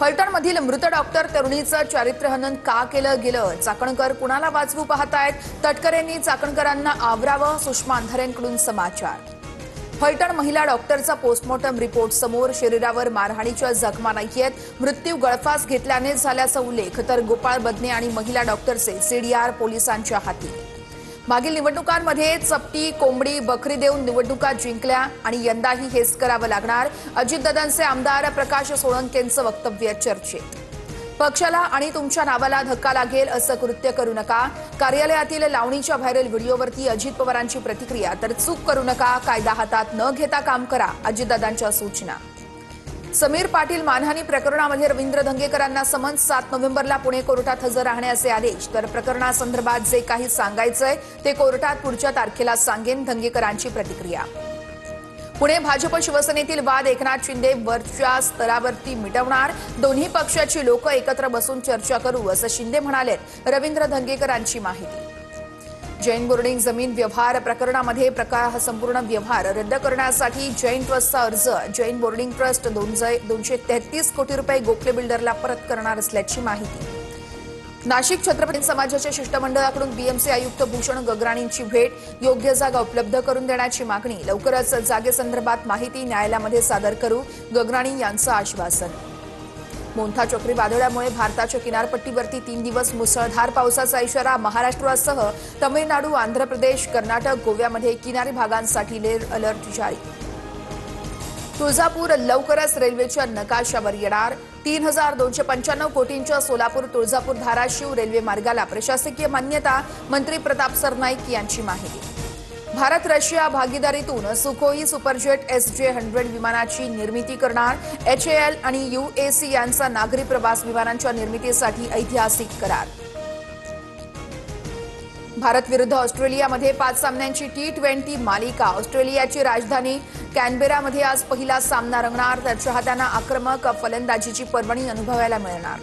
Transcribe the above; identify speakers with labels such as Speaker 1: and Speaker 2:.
Speaker 1: फलटणमधील मृत डॉक्टर तरुणीचं चारित्र्यहनन का केलं गेलं? चाकणकर कुणाला वाचवू पाहतायत? तटकरेंनी चाकणकरांना आवरावं, सुषमा अंधारेंकडून समाचार। फलटण महिला डॉक्टरचा पोस्टमॉर्टम रिपोर्ट समोर, शरीरावर मारहाणीच्या जखमा नाहीयेत, मृत्यू गळफास घेतल्याने झाल्याचा उल्लेख, तर गोपाळ बदने आणि महिला डॉक्टरचे सीडीआर पोलिसांच्या हाती। मागील निवडणुकांमध्ये चपटी, कोंबडी, बकरी देऊन निवडणुका जिंकल्या आणि यंदाही हेच करावं लागणार। अजितदादांचे आमदार प्रकाश सोळंकेंचं वक्तव्य चर्चेत। पक्षाला आणि तुमच्या नावाला धक्का लागेल असं कृत्य करू नका। कार्यालयातील लावणीच्या व्हायरल व्हिडिओवरती अजित पवारांची प्रतिक्रिया, तर चूक करू नका, कायदा हातात न घेता काम करा, अजितदादांच्या सूचना। समीर पाटील मानहानी प्रकरणामध्ये रवींद्र धंगेकरांना समन्स, 7 नोव्हेंबरला पुणे कोर्टात हजर राहण्याचे आदेश, तर प्रकरणासंदर्भात जे काही सांगायचंय ते कोर्टात पुढच्या तारखेला सांगेन, धंगेकरांची प्रतिक्रिया। पुणे भाजप शिवसेनेतील वाद एकनाथ शिंदे वरच्या स्तरावरती मिटवणार, दोन्ही पक्षाची लोक एकत्र बसून चर्चा करू असं शिंदे म्हणाले, रवींद्र धंगेकरांची माहिती। जैन बोर्डिंग जमीन व्यवहार प्रकरणामध्ये संपूर्ण व्यवहार रद्द करण्यासाठी जैन ट्रस्टचा अर्ज, जैन बोर्डिंग ट्रस्ट 233 कोटी रुपये गोखले बिल्डरला परत करणार असल्याची माहिती। नाशिक छत्रपती समाजाच्या शिष्टमंडळाकडून बीएमसी आयुक्त भूषण गगराणींची भेट, योग्य जागा उपलब्ध करून देण्याची मागणी, लवकरच जागेसंदर्भात माहिती न्यायालयामध्ये सादर करू, गगराणी यांचं आश्वासन। मोंथा चक्रीवादळामुळे भारताच्या किनारपट्टीवरती 3 दिवस मुसळधार पावसाचा इशारा, महाराष्ट्रासह तमिळनाडू, आंध्र प्रदेश, कर्नाटक, गोव्यामध्ये किनारी भागांसाठी रेड अलर्ट जारी। तुळजापूर लवकरच रेल्वेच्या नकाशावर येणार, 3295 कोटींच्या सोलापूर तुळजापूर धाराशिव रेल्वे मार्गाला प्रशासकीय मान्यता, मंत्री प्रताप सरनाईक यांची माहिती। भारत रशिया भागीदारीतून सुखोई सुपरजेट SJ-100 विमानाची निर्मिती करणार, HAL आणि UAC यांचा नागरी प्रवास विमानांच्या निर्मितीसाठी ऐतिहासिक करार। भारत विरुद्ध ऑस्ट्रेलियामध्ये 5 सामन्यांची T20 मालिका, ऑस्ट्रेलियाची राजधानी कॅनबेरामध्ये आज पहिला सामना रंगणार, तर चाहत्यांना आक्रमक फलंदाजीची पर्वणी अनुभवायला मिळणार।